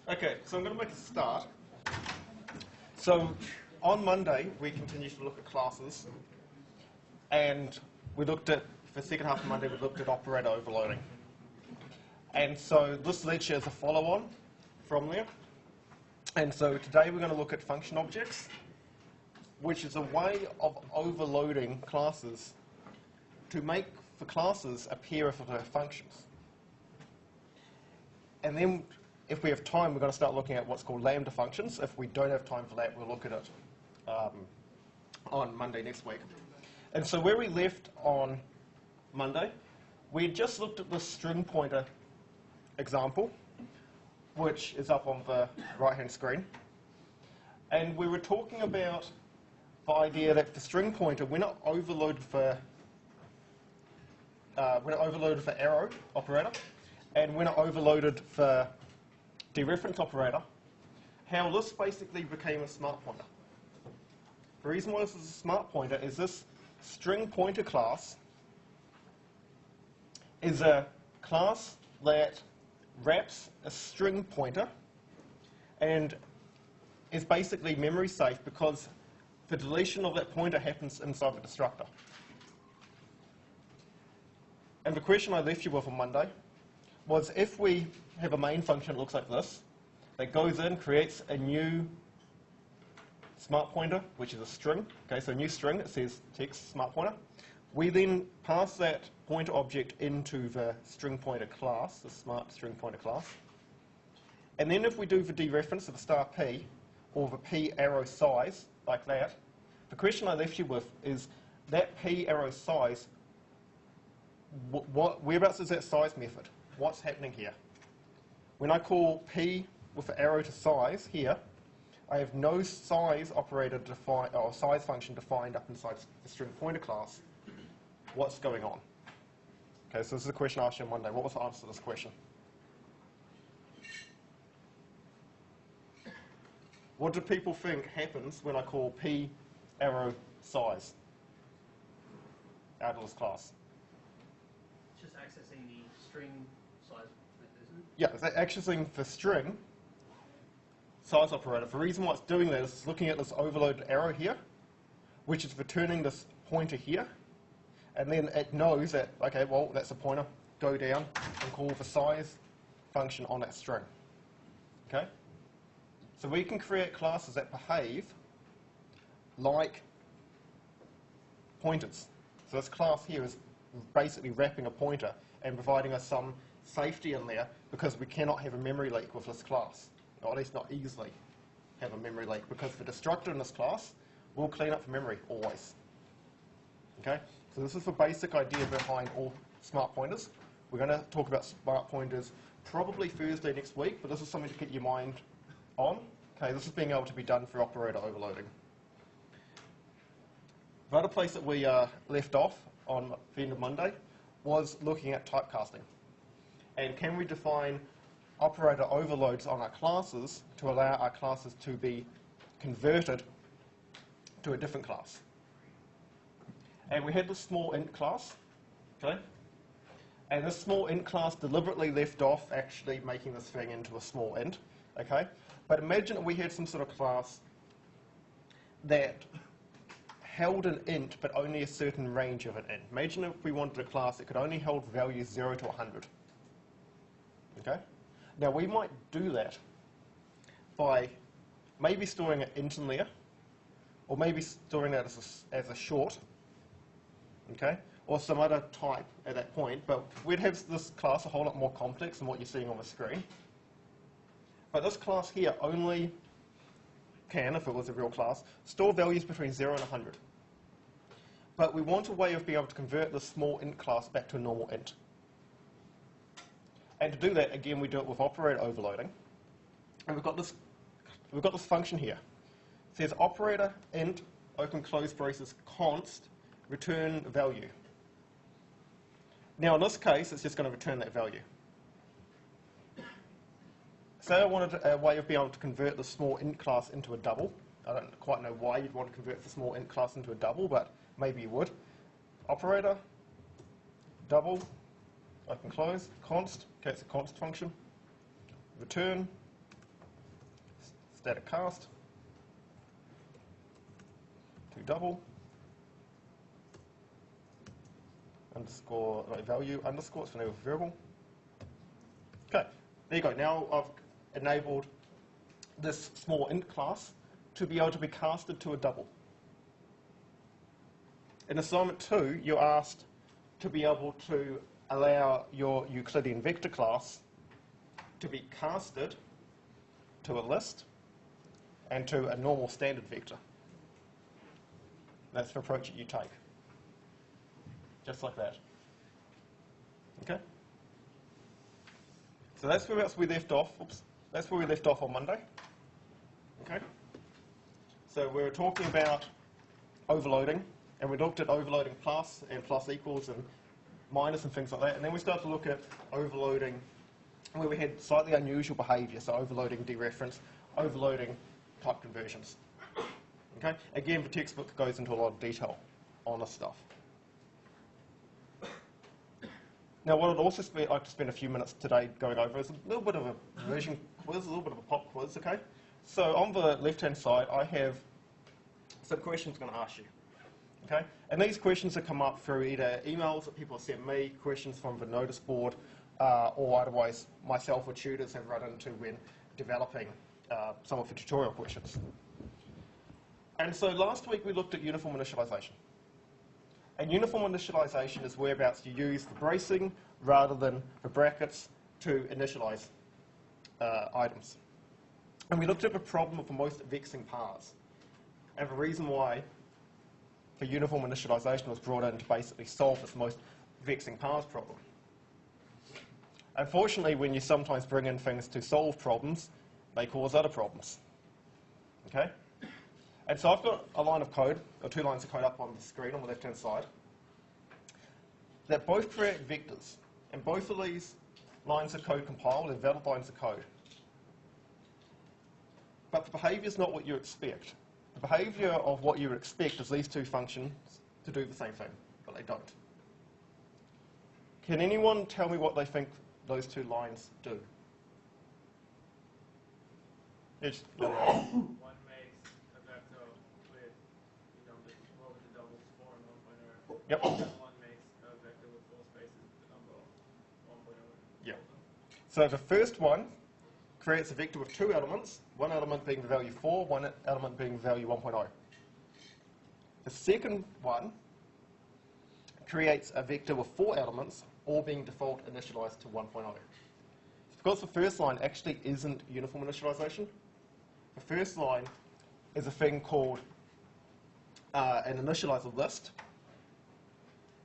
Okay, so I'm going to make a start. So on Monday, we continued to look at classes, and we looked at, for the second half of Monday, we looked at operator overloading. And so this lecture is a follow-on from there. And so today we're going to look at function objects, which is a way of overloading classes to make for classes appear as if they're functions. And then if we have time, we're going to start looking at what's called Lambda functions. If we don't have time for that, we'll look at it on Monday next week. And so where we left on Monday, we just looked at the string pointer example, which is up on the right-hand screen. And we were talking about the idea that the string pointer, when it overloaded for arrow operator, and when it overloaded for dereference operator, how this basically became a smart pointer. The reason why this is a smart pointer is this string pointer class is a class that wraps a string pointer and is basically memory safe because the deletion of that pointer happens inside the destructor. And the question I left you with on Monday was if we have a main function that looks like this, that goes in, creates a new smart pointer, which is a string. Okay, so a new string, it says text smart pointer. We then pass that pointer object into the string pointer class, the smart string pointer class. And then if we do the dereference of the star p, or the p arrow size, like that, the question I left you with is that p arrow size, whereabouts is that size method? What's happening here? When I call p with the arrow to size here, I have no size operator defined, or size function defined up inside the string pointer class. What's going on? Okay, so this is a question I asked you on Monday. What was the answer to this question? What do people think happens when I call p arrow size out of this class? It's just accessing the string size method, isn't it? Yeah, it's accessing the string size operator. The reason why it's doing that is it's looking at this overloaded arrow here, which is returning this pointer here, and then it knows that, okay, well, that's a pointer, go down and call the size function on that string. Okay? So we can create classes that behave like pointers. So this class here is basically wrapping a pointer and providing us some safety in there because we cannot have a memory leak with this class, or at least not easily have a memory leak, because the destructor in this class will clean up the memory always. Okay? So this is the basic idea behind all smart pointers. We're going to talk about smart pointers probably Thursday next week, but this is something to keep your mind on. Okay, this is being able to be done through operator overloading. The other place that we left off on the end of Monday was looking at typecasting. And can we define operator overloads on our classes to allow our classes to be converted to a different class? And we had this small int class, okay? And this small int class deliberately left off actually making this thing into a small int, okay? But imagine that we had some sort of class that held an int, but only a certain range of an int. Imagine if we wanted a class that could only hold values 0 to 100. Okay? Now we might do that by maybe storing an int in there, or maybe storing that as a short, okay? Or some other type at that point, but we'd have this class a whole lot more complex than what you're seeing on the screen. But this class here only can, if it was a real class, store values between 0 and 100. But we want a way of being able to convert this small int class back to a normal int. And to do that, again, we do it with operator overloading. And we've got this function here. It says operator int, open close braces, const, return value. Now in this case, it's just going to return that value. Say I wanted a way of being able to convert the small int class into a double. I don't quite know why you'd want to convert the small int class into a double, but maybe you would. Operator, double, open close, const, okay, it's a const function, return static cast to double underscore like value underscore, it's for variable. Okay, there you go. Now I've enabled this small int class to be able to be casted to a double. In assignment 2, you're asked to be able to allow your Euclidean vector class to be casted to a list and to a normal standard vector. That's the approach that you take. Just like that. Okay? So that's where we left off. Oops. That's where we left off on Monday. Okay? So we were talking about overloading, and we looked at overloading plus and plus equals and minus and things like that. And then we started to look at overloading where we had slightly unusual behavior, so overloading dereference, overloading type conversions. Okay? Again, the textbook goes into a lot of detail on this stuff. Now, what I'd also like to spend a few minutes today going over is a little bit of a version quiz, a little bit of a pop quiz, okay? So on the left-hand side, I have some questions I'm going to ask you, okay? And these questions have come up through either emails that people have sent me, questions from the notice board, or otherwise myself or tutors have run into when developing some of the tutorial questions. And so last week we looked at uniform initialization. And uniform initialization is whereabouts you use the bracing rather than the brackets to initialize items. And we looked at the problem of the most vexing paths. And the reason why the uniform initialization was brought in to basically solve this most vexing paths problem. Unfortunately, when you sometimes bring in things to solve problems, they cause other problems. Okay? And so I've got a line of code, or 2 lines of code up on the screen on the left-hand side, that both create vectors. And both of these lines of code compile, they're valid lines of code. But the behavior is not what you expect. The behavior of what you would expect is these 2 functions to do the same thing, but they don't. Can anyone tell me what they think those 2 lines do? Yes. One makes a vector with, what was the doubles 4 and 1.0. Yep. The other one makes a vector with 4 spaces with the number 1.0. Yep. So the first one creates a vector with 2 elements, one element being the value 4, one element being the value 1.0. The second one creates a vector with 4 elements, all being default initialized to 1.0. Because the first line actually isn't uniform initialization, the first line is a thing called an initializer list.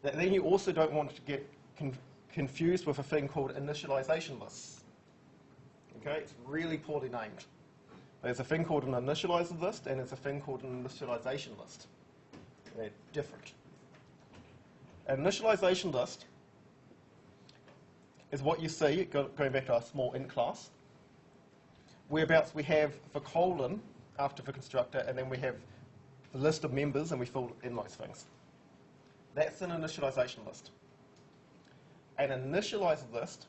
That then you also don't want to get confused with a thing called initialization lists. Okay, it's really poorly named. There's a thing called an initializer list, and there's a thing called an initialization list. They're different. An initialization list is what you see, going back to our small int class, whereabouts we have the colon after the constructor, and then we have the list of members, and we fill in those things. That's an initialization list. An initializer list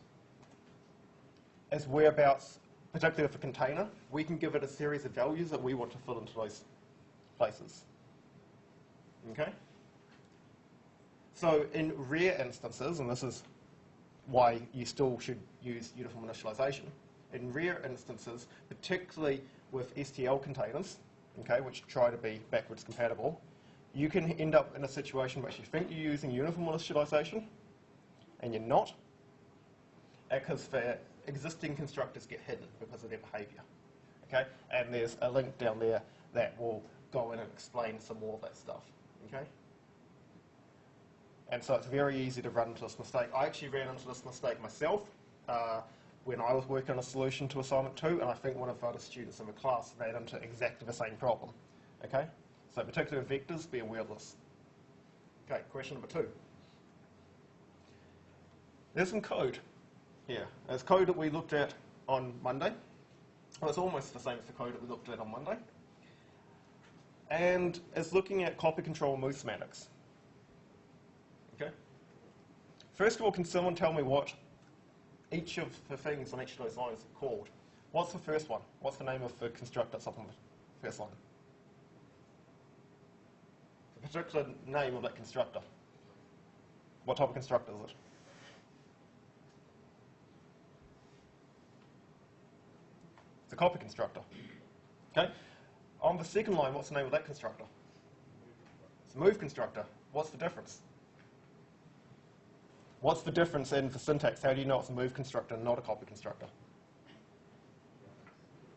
is whereabouts, particularly with a container, we can give it a series of values that we want to fill into those places. Okay? So in rare instances, and this is why you still should use uniform initialization, in rare instances, particularly with STL containers, okay, which try to be backwards compatible, you can end up in a situation where you think you're using uniform initialization, and you're not, because the existing constructors get hidden because of their behavior. Okay? And there's a link down there that will go in and explain some more of that stuff. Okay? And so it's very easy to run into this mistake. I actually ran into this mistake myself when I was working on a solution to assignment 2, and I think one of the other students in the class ran into exactly the same problem. Okay? So particularly with vectors, be aware of this. Okay, question number 2. There's some code here. There's code that we looked at on Monday. Well, it's almost the same as the code that we looked at on Monday. And it's looking at copy control and move semantics. Okay? First of all, can someone tell me what each of the things on each of those lines are called? What's the first one? What's the name of the constructor that's up on the first line? The particular name of that constructor. What type of constructor is it? It's a copy constructor. Okay. On the second line, what's the name of that constructor? It's a move constructor. What's the difference? What's the difference in the syntax? How do you know it's a move constructor and not a copy constructor?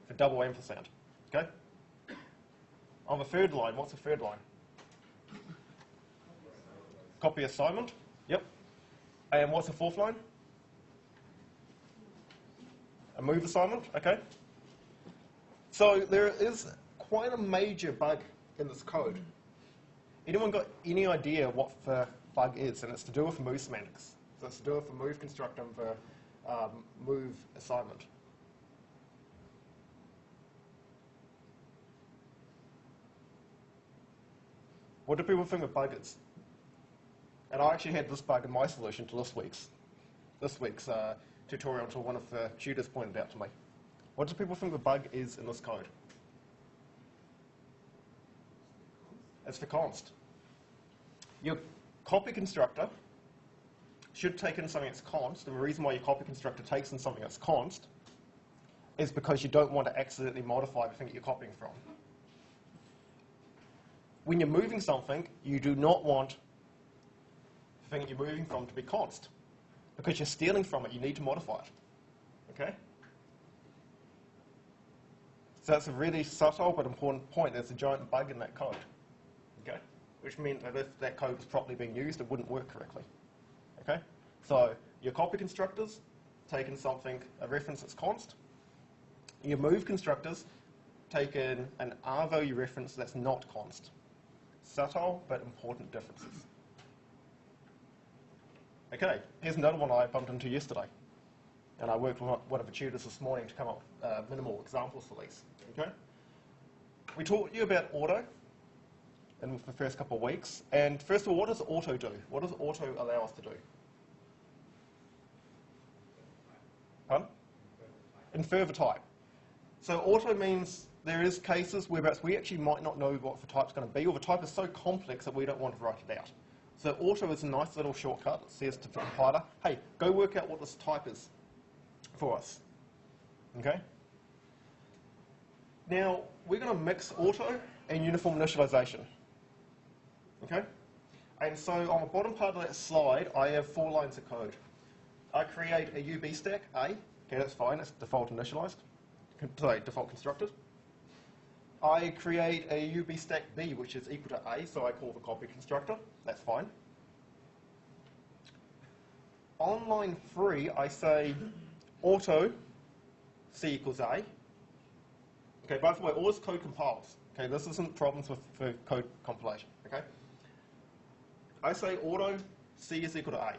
For double ampersand. Okay? On the third line, what's the third line? Copy assignment. Yep. And what's the fourth line? A move assignment. Okay. So there is quite a major bug in this code. Anyone got any idea what the bug is? And it's to do with move semantics. So it's to do with the move constructor and the move assignment. What do people think the bug is? And I actually had this bug in my solution to this week's tutorial until one of the tutors pointed out to me. What do people think the bug is in this code? It's the const. Your copy constructor should take in something that's const, and the reason why your copy constructor takes in something that's const is because you don't want to accidentally modify the thing that you're copying from. When you're moving something, you do not want the thing that you're moving from to be const, because you're stealing from it, you need to modify it. Okay? So that's a really subtle but important point. There's a giant bug in that code. Okay? Which means that if that code was properly being used, it wouldn't work correctly. Okay? So your copy constructors take in something, a reference that's const. Your move constructors take in an R value reference that's not const. Subtle but important differences. Okay, here's another one I bumped into yesterday. And I worked with one of the tutors this morning to come up with minimal examples for these. Okay? We taught you about auto in the first couple of weeks. And first of all, what does auto do? What does auto allow us to do? Pardon? Infer the type. So auto means there is cases where we actually might not know what the type's going to be, or the type is so complex that we don't want to write it out. So auto is a nice little shortcut. It says to the compiler, hey, go work out what this type is for us. Okay? Now, we're going to mix auto and uniform initialization. Okay? And so on the bottom part of that slide, I have 4 lines of code. I create a UB stack, A. Okay, that's fine. It's default initialized. Sorry, default constructed. I create a UB stack B, which is equal to A, so I call the copy constructor. That's fine. On line 3, I say auto C equals A. Okay, by the way, all this code compiles. Okay, this isn't problems with the code compilation. Okay, I say auto C is equal to A.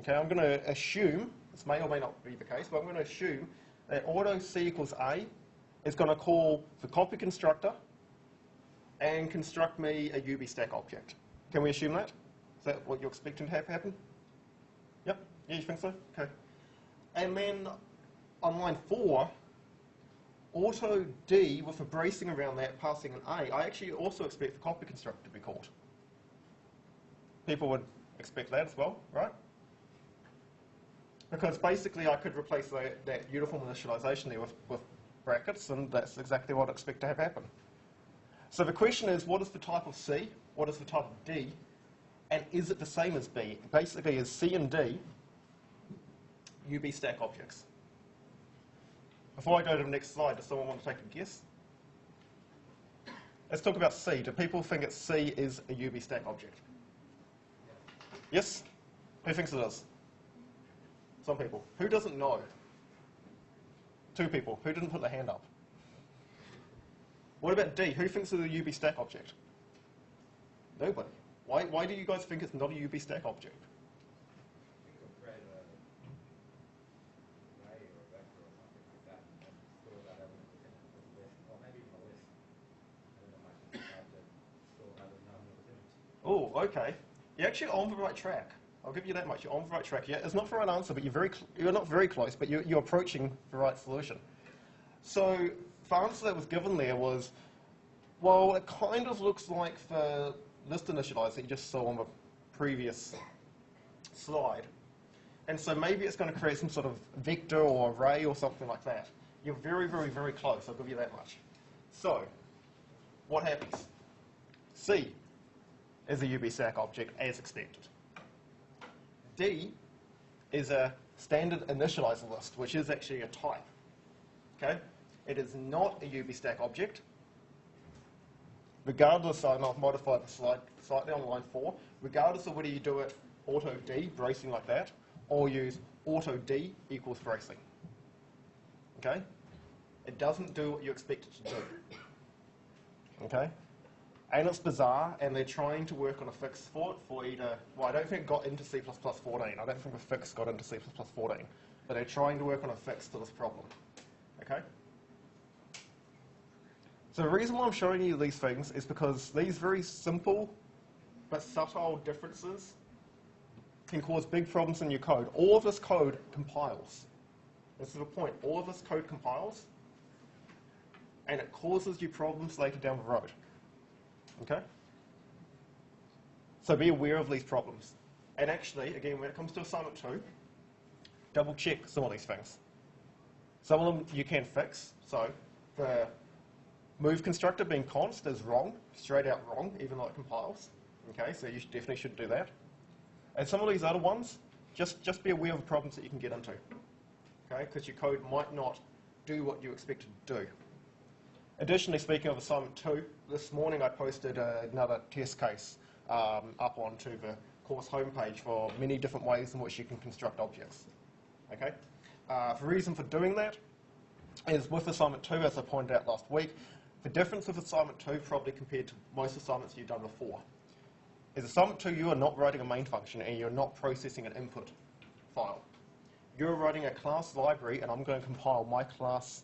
Okay, I'm going to assume, this may or may not be the case, but I'm going to assume that auto C equals A is going to call the copy constructor and construct me a UB stack object. Can we assume that? Is that what you're expecting to have happen? Yep. Yeah, you think so? Okay. And then on line 4, auto D with a bracing around that passing an A, I actually also expect the copy constructor to be called. People would expect that as well, right? Because basically I could replace that uniform initialization there with brackets, and that's exactly what I expect to have happen. So the question is, what is the type of C? What is the type of D? And is it the same as B? Basically, is C and D UB stack objects? Before I go to the next slide, does someone want to take a guess? Let's talk about C. Do people think that C is a UB stack object? Yes? Who thinks it is? Some people. Who doesn't know? 2 people. Who didn't put their hand up? What about D? Who thinks it's a UB stack object? Nobody. Why do you guys think it's not a UB stack object? Oh, okay. You're actually on the right track. I'll give you that much. You're on the right track. Yeah, it's not the right answer, but you're not very close, but you're approaching the right solution. So the answer that was given there was, well, it kind of looks like the list initializer that you just saw on the previous slide. And so maybe it's going to create some sort of vector or array or something like that. You're very, very, very close, I'll give you that much. So, what happens? C is a UB stack object as expected. D is a standard initializer list, which is actually a type. Okay? It is not a UB stack object. Regardless, and I've modified the slide slightly on line 4, regardless of whether you do it auto D, bracing like that, or use auto D equals bracing. Okay? It doesn't do what you expect it to do. Okay? And it's bizarre, and they're trying to work on a fix for it for either, well, I don't think it got into C++14. I don't think the fix got into C++14. But they're trying to work on a fix to this problem. Okay? So the reason why I'm showing you these things is because these very simple but subtle differences can cause big problems in your code. All of this code compiles. This is the point. All of this code compiles, and it causes you problems later down the road. Okay? So be aware of these problems. And actually, again, when it comes to assignment 2, double check some of these things. Some of them you can fix. So the move constructor being const is wrong, straight out wrong, even though it compiles. Okay, so you definitely should do that. And some of these other ones, just be aware of the problems that you can get into. Okay, because your code might not do what you expect it to do. Additionally, speaking of assignment 2, this morning I posted another test case up onto the course homepage for many different ways in which you can construct objects. Okay? The reason for doing that is with assignment 2, as I pointed out last week, the difference with assignment 2 probably compared to most assignments you've done before is assignment 2 you are not writing a main function and you're not processing an input file. You're writing a class library and I'm going to compile my class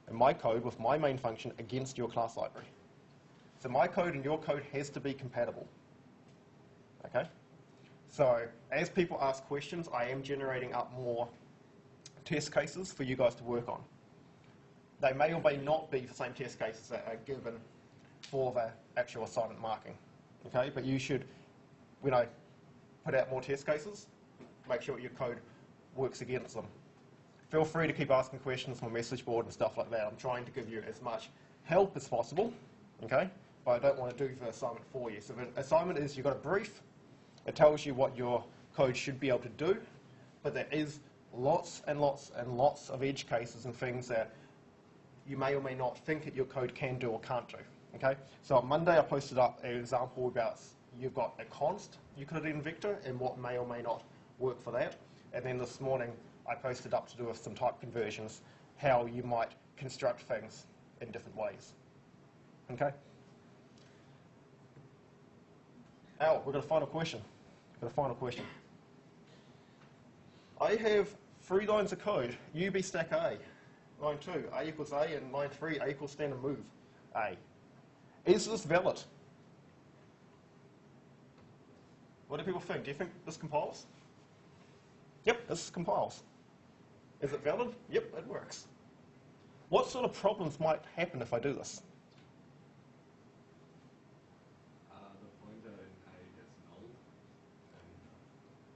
and my code with my main function against your class library. So my code and your code has to be compatible. Okay? So as people ask questions, I am generating up more test cases for you guys to work on. They may or may not be the same test cases that are given for the actual assignment marking. Okay? But you should, when I put out more test cases, make sure your code works against them. Feel free to keep asking questions on my message board and stuff like that. I'm trying to give you as much help as possible, okay? But I don't want to do the assignment for you. So the assignment is you've got a brief. It tells you what your code should be able to do, but there is lots and lots and lots of edge cases and things that you may or may not think that your code can do or can't do, okay? So on Monday I posted up an example about you've got a const Euclidean vector and what may or may not work for that. And then this morning I posted up to do with some type conversions, how you might construct things in different ways. Okay? Al, we've got a final question. I have 3 lines of code, UB stack A, line 2, A equals A, and line 3, A equals standard move A. Is this valid? What do people think? Do you think this compiles? Yep, this compiles. Is it valid? Yep, it works. What sort of problems might happen if I do this? The pointer in A gets null.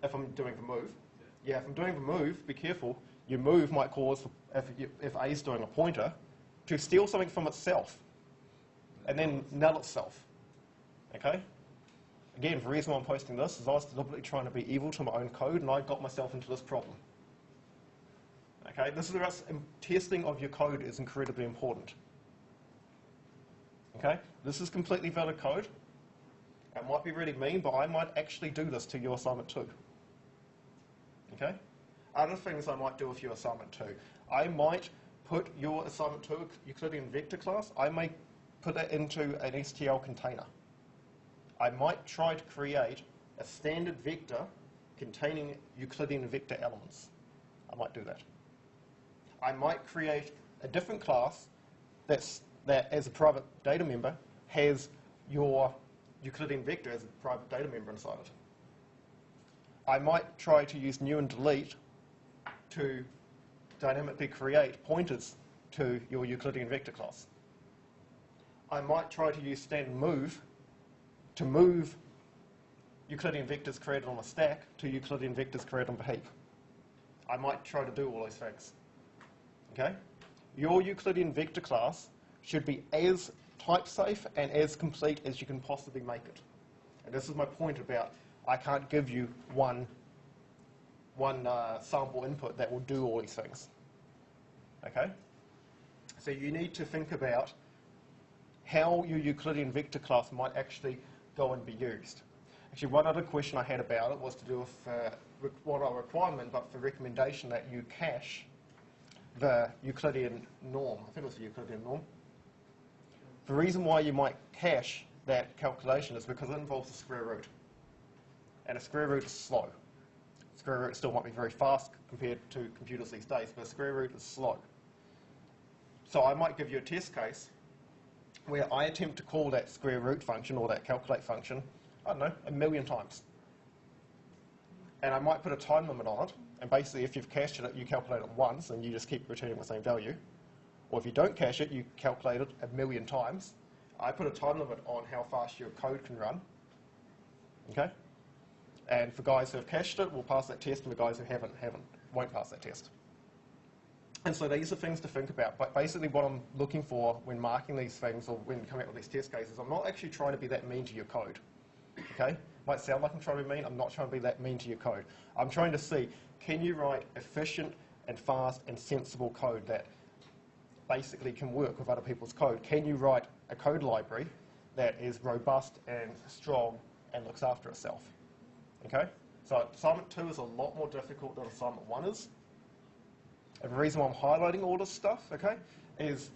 If I'm doing the move? Yeah, if I'm doing the move, be careful. Your move might cause, if A is doing a pointer, to steal something from itself and then null itself. Okay? Again, the reason why I'm posting this is I was deliberately trying to be evil to my own code and I got myself into this problem. Okay, this is about testing of your code is incredibly important. Okay, this is completely valid code. It might be really mean, but I might actually do this to your assignment 2. Okay, other things I might do with your assignment 2. I might put your assignment 2 Euclidean vector class, I may put that into an STL container. I might try to create a standard vector containing Euclidean vector elements. I might do that. I might create a different class that as a private data member has your Euclidean vector as a private data member inside it. I might try to use new and delete to dynamically create pointers to your Euclidean vector class. I might try to use standard move to move Euclidean vectors created on a stack to Euclidean vectors created on a heap. I might try to do all those things. Okay? Your Euclidean vector class should be as type safe and as complete as you can possibly make it. And this is my point about I can't give you one sample input that will do all these things. Okay? So you need to think about how your Euclidean vector class might actually go and be used. Actually, one other question I had about it was to do with what a requirement, but for recommendation that you cache the Euclidean norm. I think it was the Euclidean norm. The reason why you might cache that calculation is because it involves a square root. And a square root is slow. Square root still might be very fast compared to computers these days, but a square root is slow. So I might give you a test case where I attempt to call that square root function or that calculate function, I don't know, 1,000,000 times. And I might put a time limit on it, and basically if you've cached it, you calculate it once and you just keep returning the same value. Or if you don't cache it, you calculate it 1,000,000 times. I put a time limit on how fast your code can run. Okay? And for guys who have cached it, we'll pass that test, and the guys who won't pass that test. And so these are things to think about. But basically what I'm looking for when marking these things or when coming up with these test cases, I'm not actually trying to be that mean to your code. Okay? Might sound like I'm trying to be mean. I'm not trying to be that mean to your code. I'm trying to see, can you write efficient and fast and sensible code that basically can work with other people's code? Can you write a code library that is robust and strong and looks after itself? Okay? So assignment 2 is a lot more difficult than assignment 1 is. And the reason why I'm highlighting all this stuff, okay, is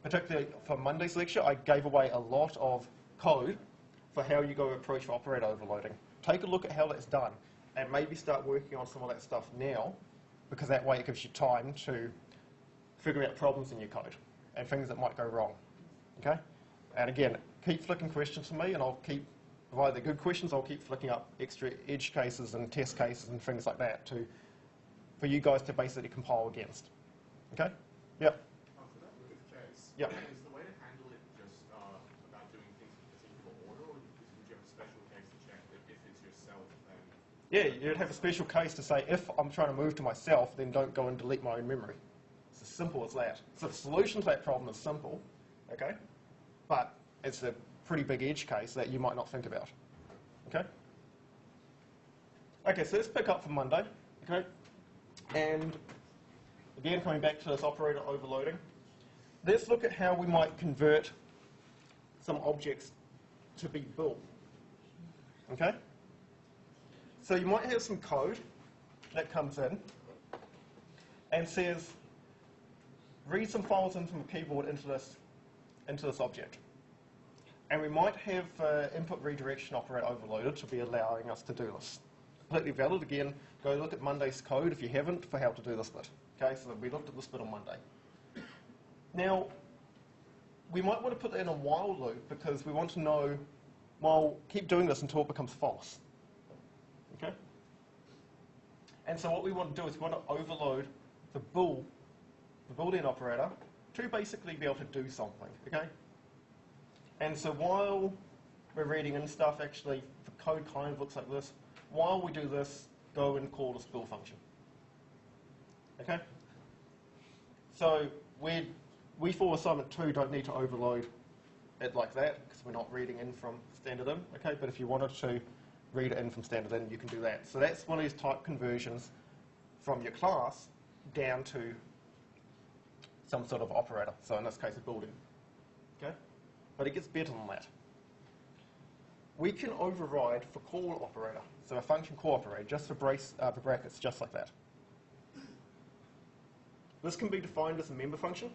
particularly for Monday's lecture, I gave away a lot of code for how you go approach operator overloading. Take a look at how that's done and maybe start working on some of that stuff now, because that way it gives you time to figure out problems in your code and things that might go wrong. Okay? And again, keep flicking questions to me, and I'll keep, provided they're good questions, I'll keep flicking up extra edge cases and test cases and things like that for you guys to basically compile against. Okay? Yep. For that move case, Yep. is the way to handle it just about doing things in particular order, or would you have a special case to check that if it's yourself, then... Yeah, you'd have a special case to say, if I'm trying to move to myself, then don't go and delete my own memory. It's as simple as that. So the solution to that problem is simple, okay? But it's a pretty big edge case that you might not think about, okay? Okay, so let's pick up for Monday, okay? And again, coming back to this operator overloading, let's look at how we might convert some objects to be bool, okay? So you might have some code that comes in and says, read some files in from the keyboard into this object. And we might have input redirection operator overloaded to be allowing us to do this. Completely valid. Again, go look at Monday's code if you haven't for how to do this bit. Okay, so we looked at this bit on Monday. Now, we might want to put that in a while loop because we want to know, well, keep doing this until it becomes false. Okay? And so what we want to do is we want to overload the Boolean operator to basically be able to do something. Okay? And so while we're reading in stuff, actually, the code kind of looks like this. While we do this, go and call this bool function. Okay? So we for assignment 2 don't need to overload it like that because we're not reading in from standard in. Okay? But if you wanted to read it in from standard in, you can do that. So that's one of these type conversions from your class down to some sort of operator. So in this case, a Boolean. Okay? But it gets better than that. We can override for call operator. So a function call operator, just for brackets, just like that. This can be defined as a member function.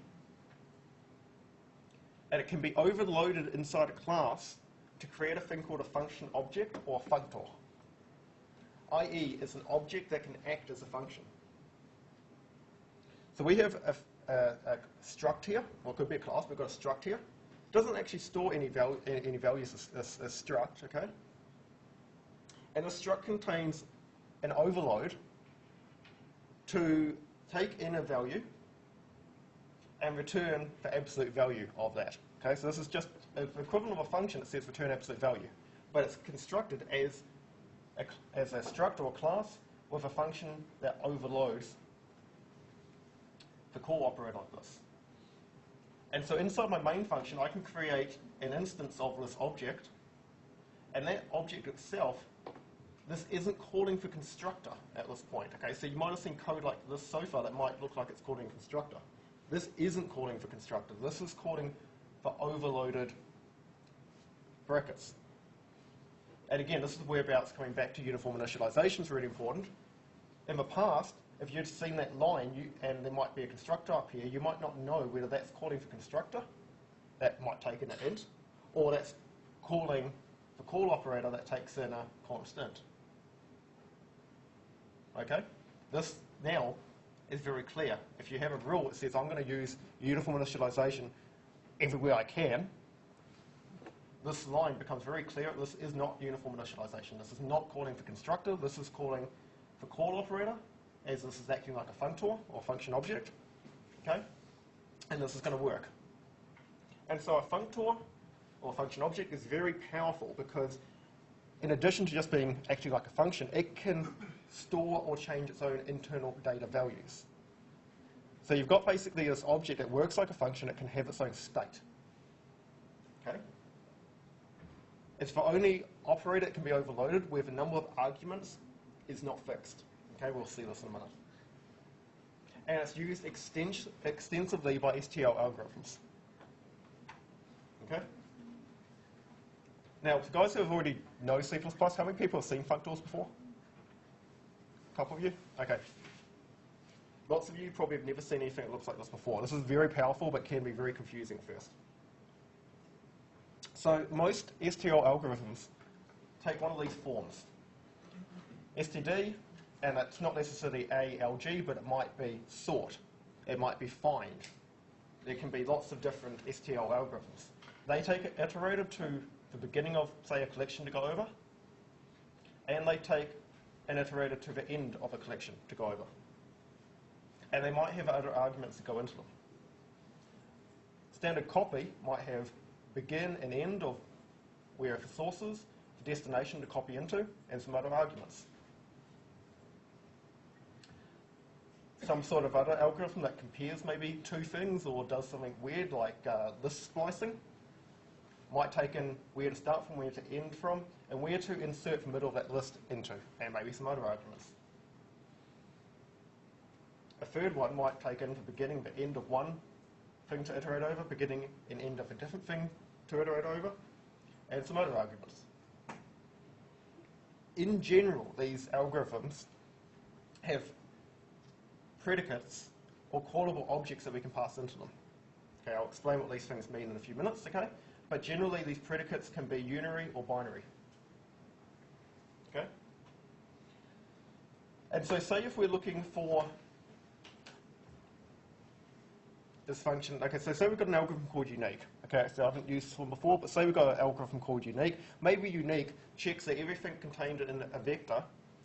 And it can be overloaded inside a class to create a thing called a function object or a functor. I.e., it's an object that can act as a function. So we have a struct here, or it could be a class, we've got a struct here. It doesn't actually store any values as struct, okay? And the struct contains an overload to take in a value and return the absolute value of that. Okay, so this is just the equivalent of a function that says return absolute value, but it's constructed as a struct or a class with a function that overloads the call operator like this. And so inside my main function, I can create an instance of this object, and that object itself, this isn't calling for constructor at this point. Okay, so you might have seen code like this so far that might look like it's calling constructor. This isn't calling for constructor. This is calling for overloaded brackets. And again, this is whereabouts coming back to uniform initialization is really important. In the past, if you'd seen that line, and there might be a constructor up here, you might not know whether that's calling for constructor, that might take in an int, or that's calling the call operator that takes in a constant. Okay? This now is very clear. If you have a rule that says I'm going to use uniform initialization everywhere I can, this line becomes very clear. This is not uniform initialization. This is not calling for constructor. This is calling for call operator, as this is acting like a functor or function object. Okay? And this is going to work. And so a functor or function object is very powerful because in addition to just being acting like a function, it can store or change its own internal data values. So you've got basically this object that works like a function. It can have its own state. Okay? It's the only operator that can be overloaded where the number of arguments is not fixed. Okay, we'll see this in a minute. And it's used extensively by STL algorithms. Okay? Now, for guys who have already know C++, how many people have seen functors before? A couple of you? Okay. Lots of you probably have never seen anything that looks like this before. This is very powerful, but can be very confusing at first. So most STL algorithms take one of these forms. STD, and it's not necessarily ALG, but it might be sort. It might be find. There can be lots of different STL algorithms. They take an iterator to the beginning of, say, a collection to go over, and they take an iterator to the end of a collection to go over. And they might have other arguments that go into them. Standard copy might have begin and end of where the source is, the destination to copy into, and some other arguments. Some sort of other algorithm that compares maybe two things or does something weird like list splicing might take in where to start from, where to end from, and where to insert the middle of that list into, and maybe some other arguments. A third one might take in the beginning, the end of one thing to iterate over, beginning and end of a different thing to iterate over, and some other arguments. In general, these algorithms have predicates or callable objects that we can pass into them. Okay, I'll explain what these things mean in a few minutes, okay? But generally, these predicates can be unary or binary. Okay? And so say if we're looking for this function, okay, so say we've got an algorithm called unique. Okay, so I haven't used this one before, but say we've got an algorithm called unique. Maybe unique checks that everything contained in a vector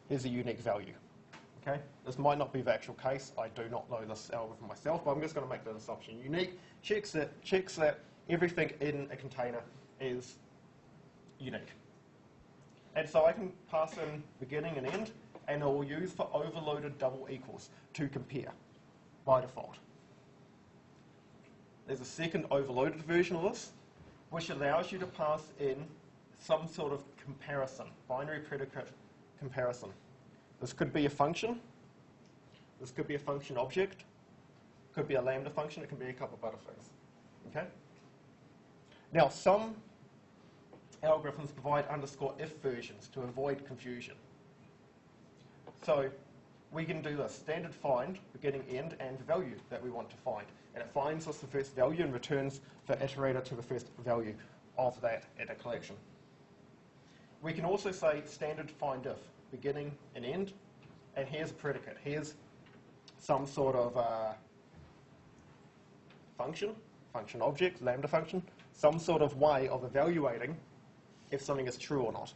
is a unique value. Okay? This might not be the actual case. I do not know this algorithm myself, but I'm just going to make that assumption. Unique checks that everything in a container is unique. And so I can pass in beginning and end, and it will use for overloaded double equals to compare by default. There's a second overloaded version of this, which allows you to pass in some sort of comparison, binary predicate comparison. This could be a function. This could be a function object. Could be a Lambda function. It can be a couple of other things. Okay? Now, some algorithms provide _if versions to avoid confusion. So we can do this standard find, beginning, end, and the value that we want to find. And it finds us the first value and returns the iterator to the first value of that in a collection. We can also say standard find if, beginning and end, and here's a predicate. Here's some sort of function object, Lambda function, some sort of way of evaluating if something is true or not.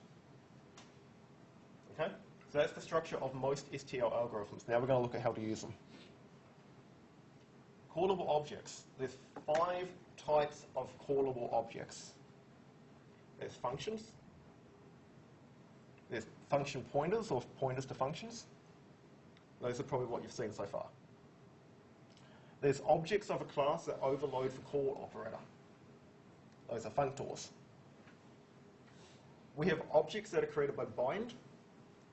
Okay? So that's the structure of most STL algorithms. Now we're going to look at how to use them. Callable objects. There's 5 types of callable objects. There's functions. There's function pointers or pointers to functions. Those are probably what you've seen so far. There's objects of a class that overload the call operator. Those are functors. We have objects that are created by bind.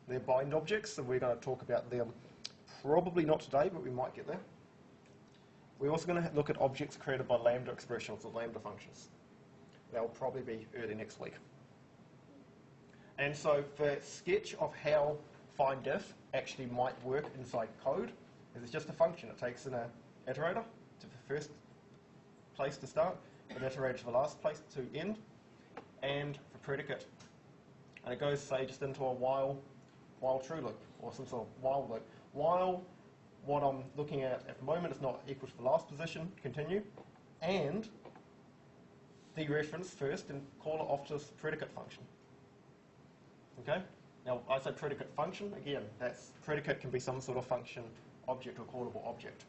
They're bind objects, and we're going to talk about them probably not today, but we might get there. We're also going to look at objects created by Lambda expressions or Lambda functions. That will probably be early next week. And so for sketch of how findIf actually might work inside code, is it's just a function. It takes in an iterator to the first place to start, an iterator to the last place to end, and for predicate. And it goes, say, just into a while true loop, or some sort of while loop. While what I'm looking at the moment is not equal to the last position, continue, and dereference first and call it off to this predicate function. Okay? Now, I said predicate function. Again, that's predicate can be some sort of function, object, or callable object.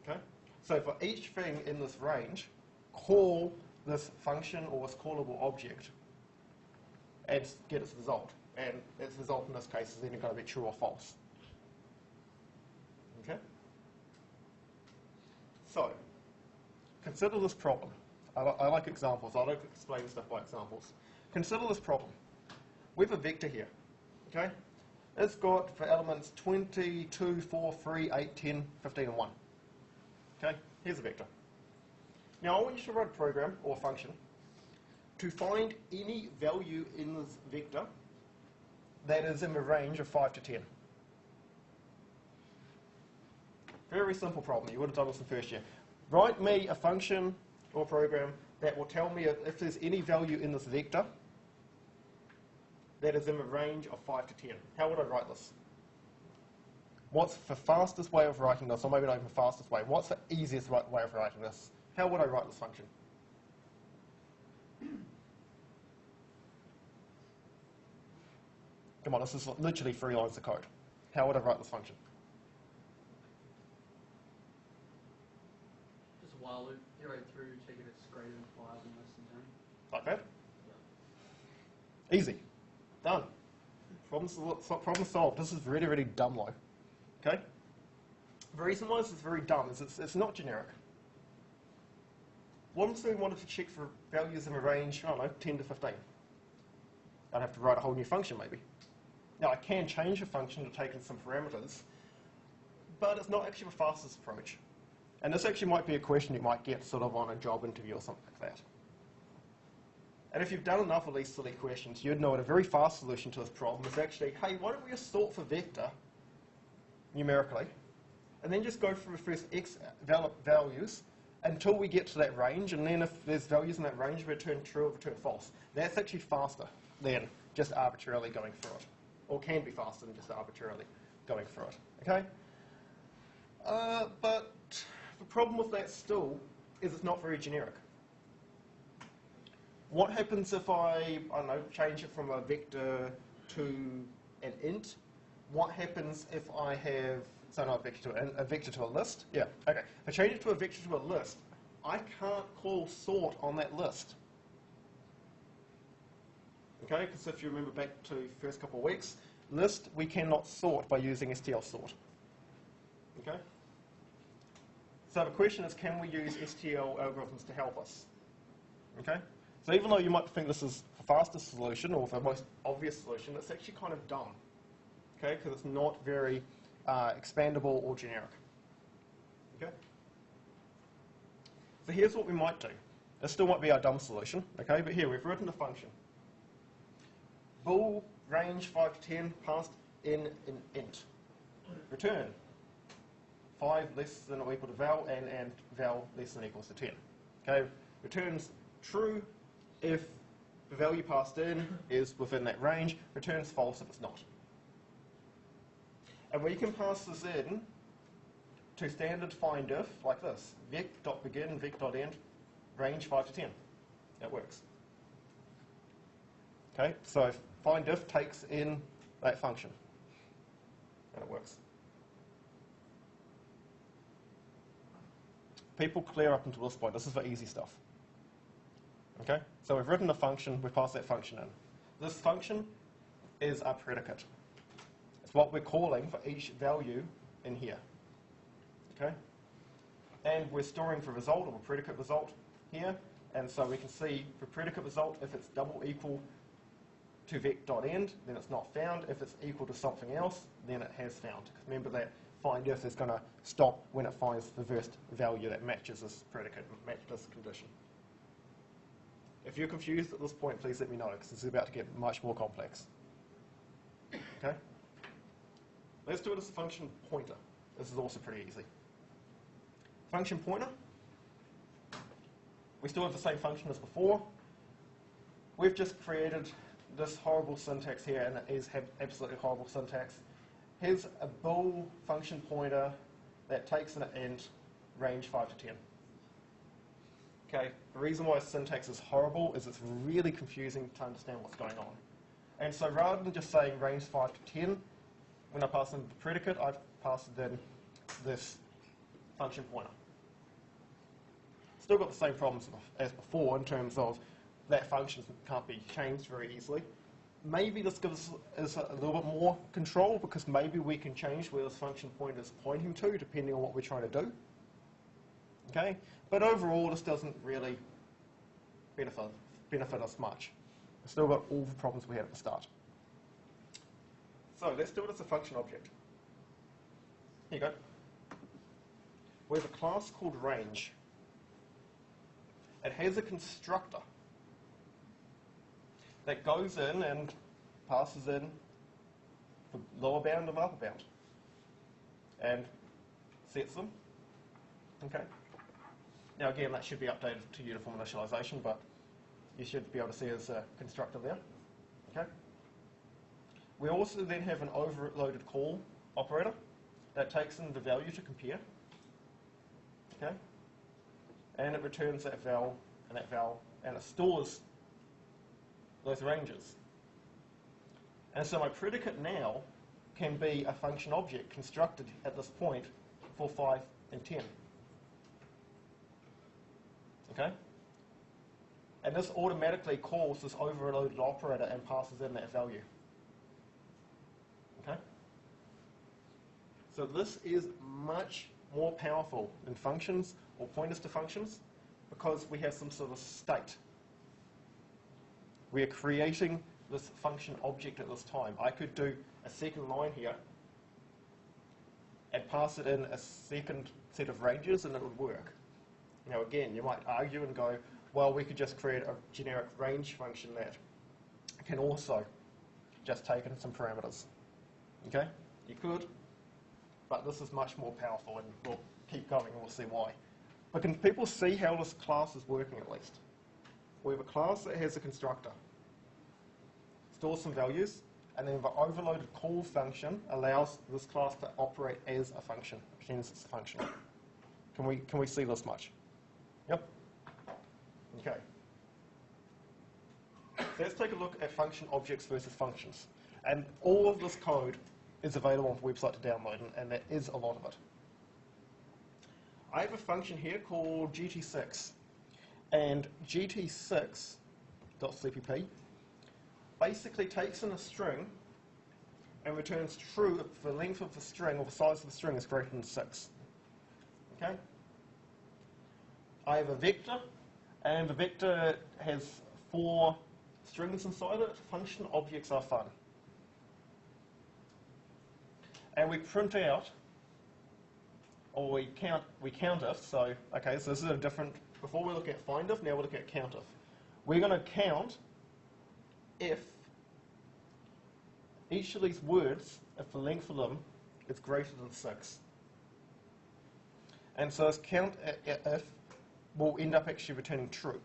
Okay? So for each thing in this range, call this function or this callable object and get its result. And its result in this case is either going to be true or false. Okay? So, consider this problem. I like examples. I like to explain stuff by examples. Consider this problem. We have a vector here. Okay? It's got for elements 20, 2, 4, 3, 8, 10, 15, and 1. Okay? Here's a vector. Now I want you to write a program or a function to find any value in this vector that is in the range of 5 to 10. Very simple problem. You would have done this in first year. Write me a function or program that will tell me if there's any value in this vector that is in the range of 5 to 10. How would I write this? What's the fastest way of writing this, or maybe not even the fastest way? What's the easiest way of writing this? How would I write this function? Come on, this is literally 3 lines of code. How would I write this function? Just a while loop, iterate through, check if it's greater than 5 and less than 10. Like that? Yeah. Easy. Done. Problem solved. This is really, really dumb though. Okay? The reason why this is very dumb is it's not generic. What if we wanted to check for values in a range, I don't know, 10 to 15? I'd have to write a whole new function maybe. Now I can change the function to take in some parameters, but it's not actually the fastest approach. And this actually might be a question you might get sort of on a job interview or something like that. And if you've done enough of these silly questions, you'd know that a very fast solution to this problem is actually, hey, why don't we just sort for vector numerically, and then just go through the first x values until we get to that range, and then if there's values in that range, we return true or return false. That's actually faster than just arbitrarily going through it, or can be faster than just arbitrarily going through it. Okay? But the problem with that still is it's not very generic. What happens if I don't know, change it from a vector to an int? What happens if I have, so not a vector to a list? Yeah, okay. If I change it to a vector to a list, I can't call sort on that list. Okay, because if you remember back to the first couple of weeks, list we cannot sort by using STL sort. Okay? So the question is, can we use STL algorithms to help us? Okay? So even though you might think this is the fastest solution or the most obvious solution, it's actually kind of dumb. Okay, because it's not very expandable or generic. Okay? So here's what we might do. This still might be our dumb solution, okay, but here we've written a function. Bool range 5 to 10 passed in an int. Return 5 less than or equal to val and val less than or equals to 10. Okay, returns true if the value passed in is within that range, returns false if it's not. And we can pass this in to standard findIf like this, vec.begin, vec.end, range 5 to 10. That works. Okay, so findIf takes in that function, and it works. people clear up until this point. This is for easy stuff. Okay? So we've written a function, we pass that function in. This function is our predicate. It's what we're calling for each value in here. Okay? And we're storing for result, or a predicate result here. And so we can see for predicate result, if it's double equal to vec.end, then it's not found. If it's equal to something else, then it has found. Remember that find if is going to stop when it finds the first value that matches this predicate, matches this condition. If you're confused at this point, please let me know, because it's about to get much more complex. Okay? Let's do it as a function pointer. This is also pretty easy. Function pointer. We still have the same function as before. We've just created this horrible syntax here, and it is absolutely horrible syntax. Here's a bool function pointer that takes an int range 5 to 10. Okay, the reason why syntax is horrible is it's really confusing to understand what's going on. And so rather than just saying range 5 to 10, when I pass in the predicate, I've passed in this function pointer. Still got the same problems as before in terms of that function can't be changed very easily. Maybe this gives us a little bit more control, because maybe we can change where this function pointer is pointing to depending on what we're trying to do. Okay? But overall, this doesn't really benefit us much. We've still got all the problems we had at the start. So let's do it as a function object. Here you go. We have a class called range. It has a constructor that goes in and passes in the lower bound and upper bound and sets them. Okay. Now again, that should be updated to uniform initialization, but you should be able to see there's a constructor there. Okay. We also then have an overloaded call operator that takes in the value to compare. Okay. And it returns that val, and it stores those ranges. And so my predicate now can be a function object constructed at this point for 5 and 10. Okay? And this automatically calls this overloaded operator and passes in that value. Okay? So this is much more powerful than functions or pointers to functions, because we have some sort of state. We are creating this function object at this time. I could do a second line here and pass it in a second set of ranges and it would work. Now again, you might argue and go, well, we could just create a generic range function that can also just take in some parameters. Okay? You could, but this is much more powerful, and we'll keep going and we'll see why. But can people see how this class is working at least? We have a class that has a constructor, stores some values, and then the overloaded call function allows this class to operate as a function, pretends it's a function. Can we see this much? Yep. Okay. So let's take a look at function objects versus functions. And all of this code is available on the website to download, and there is a lot of it. I have a function here called gt6, and gt6.cpp basically takes in a string and returns true if the length of the string or the size of the string is greater than 6. Okay? I have a vector, and the vector has 4 strings inside it. Function objects are fun. And we print out, or we count if. So, okay, so this is a different, before we look at find if, now we're looking at count if. We're going to count if each of these words, if the length of them is greater than 6. And so this count if will end up actually returning 2.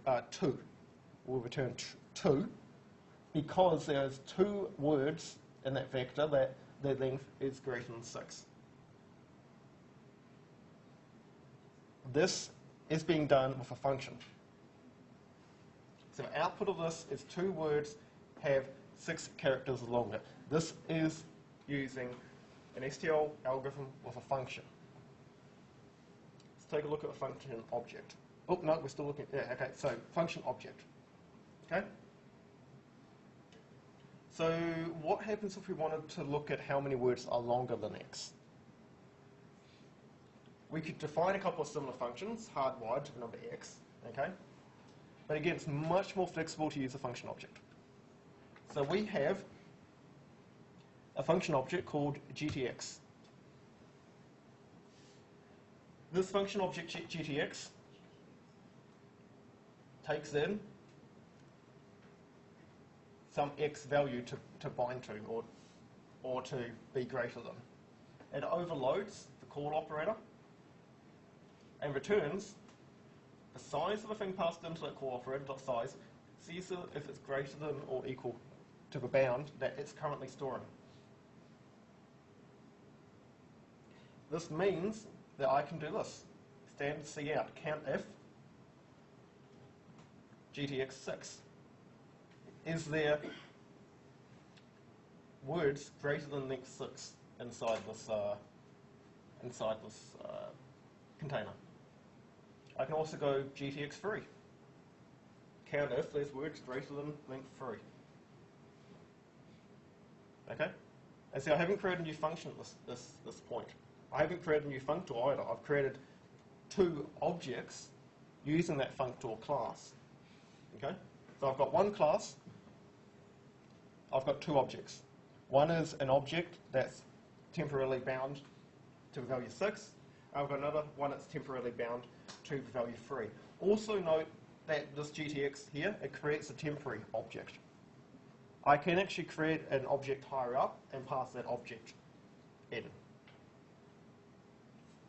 We'll return 2 because there's 2 words in that vector that their length is greater than 6. This is being done with a function. So the output of this is 2 words have 6 characters or longer. This is using an STL algorithm with a function. Let's take a look at a function object. Oh, no, we're still looking, yeah, okay, so function object, okay? So what happens if we wanted to look at how many words are longer than x? We could define a couple of similar functions, hardwired to the number x, okay? But again, it's much more flexible to use a function object. So we have a function object called GTX. This function object GTX takes in some x value to bind to or to be greater than. It overloads the call operator and returns the size of the thing passed into that call operator, dot size, sees if it's greater than or equal to the bound that it's currently storing. This means that I can do this. Standard cout, count if GTX6. Is there words greater than length 6 inside this container? I can also go GTX3. Count if there's words greater than length 3. Okay? And see, I haven't created a new function at this point. I haven't created a new functor either. I've created two objects using that functor class. Okay? So I've got one class, I've got two objects. One is an object that's temporarily bound to the value 6. I've got another one that's temporarily bound to the value 3. Also note that this GTX here, it creates a temporary object. I can actually create an object higher up and pass that object in.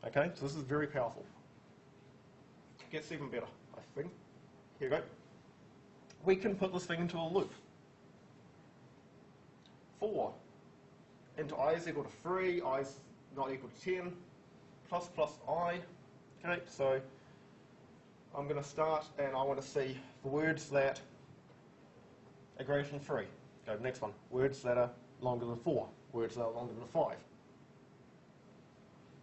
Okay, so this is very powerful. It gets even better, I think. Here we go. We can put this thing into a loop. 4 into I is equal to 3, I is not equal to 10, plus I. Okay, so I'm going to start and I want to see the words that are greater than 3. Go to the next one. Words that are longer than 4. Words that are longer than 5.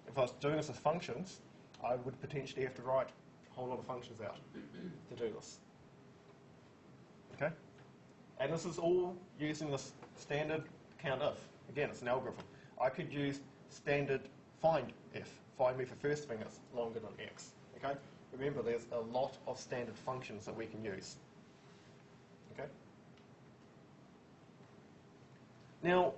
If I was doing this as functions, I would potentially have to write a whole lot of functions out to do this. Okay? And this is all using this standard count if. Again, it's an algorithm. I could use standard find if. Find me for first thing that's longer than x. Okay? Remember, there's a lot of standard functions that we can use. Okay? Now,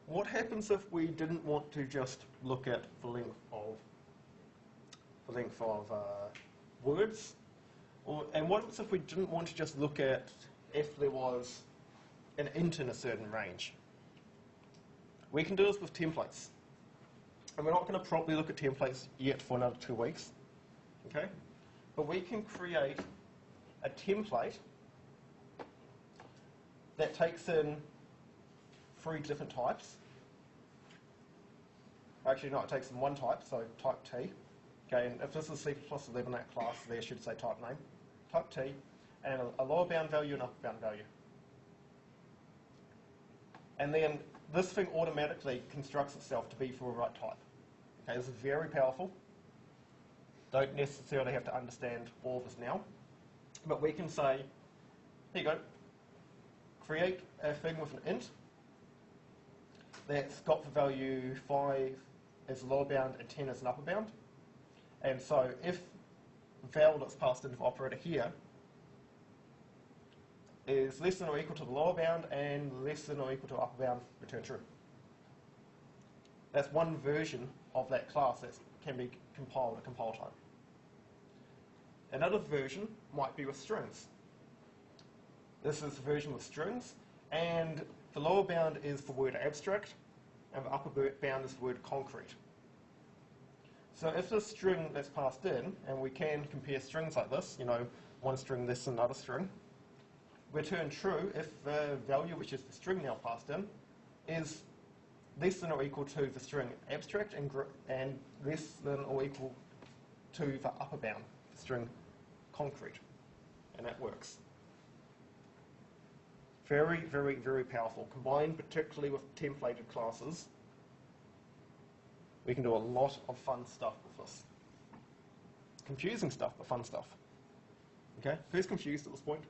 what happens if we didn't want to just look at the length of words? And what happens if we didn't want to just look at if there was an int in a certain range? We can do this with templates. And we're not going to properly look at templates yet for another 2 weeks. Okay? But we can create a template that takes in 3 different types. Actually, no, it takes in 1 type, so type T. Okay, and if this is C++11 that class, there should say type name. Type T, and a lower bound value and upper bound value. And then this thing automatically constructs itself to be for a right type. Okay, this is very powerful. Don't necessarily have to understand all of this now. But we can say, here you go, create a thing with an int that's got the value 5 as a lower bound and 10 as an upper bound. And so if val that's passed into the operator here is less than or equal to the lower bound and less than or equal to the upper bound, return true. That's one version of that class that can be compiled at compile time. Another version might be with strings. This is the version with strings, and the lower bound is the word abstract, and the upper bound is the word concrete. So if the string that's passed in, and we can compare strings like this, you know, one string less than another string, return true if the value, which is the string now passed in, is less than or equal to the string abstract and less than or equal to the upper bound, the string concrete. And that works. Very, very, very powerful, combined particularly with templated classes. We can do a lot of fun stuff with this. Confusing stuff, but fun stuff. Okay, who's confused at this point?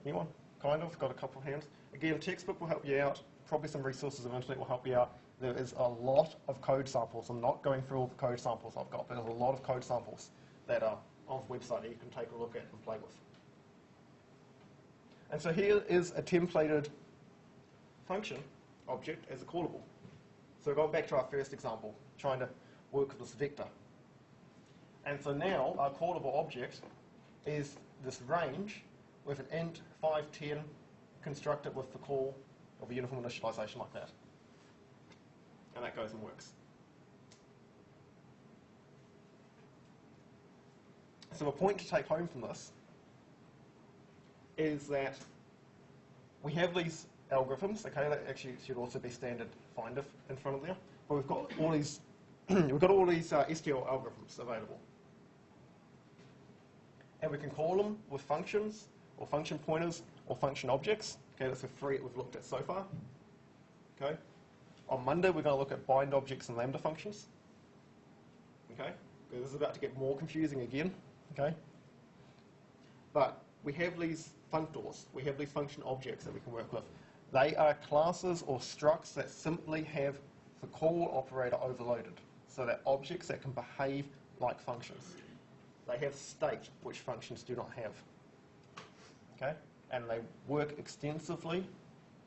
Anyone? Kind of? Got a couple of hands. Again, textbook will help you out. Probably some resources of internet will help you out. There is a lot of code samples. I'm not going through all the code samples I've got, but there's a lot of code samples that are on the website that you can take a look at and play with. And so here is a templated function object as a callable. So going back to our first example, trying to work with this vector. And so now our callable object is this range with an int 510 constructed with the call of a uniform initialization like that. And that goes and works. So a point to take home from this is that we have these algorithms, okay, that actually should also be standard find if in front of there, but we've got all these SQL algorithms available. And we can call them with functions, or function pointers, or function objects. Okay, that's the three that we've looked at so far. Okay. On Monday, we're going to look at bind objects and Lambda functions. Okay, this is about to get more confusing again. Okay, but we have these functors, we have these function objects that we can work with. They are classes or structs that simply have the call operator overloaded. So they're objects that can behave like functions. They have state, which functions do not have. Okay, and they work extensively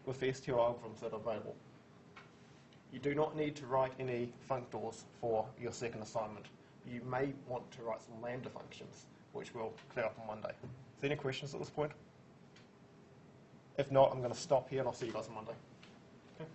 with the SQL algorithms that are available. You do not need to write any functors for your second assignment. You may want to write some Lambda functions, which we'll clear up on Monday. Is there any questions at this point? If not, I'm going to stop here and I'll see you guys on Monday. Okay.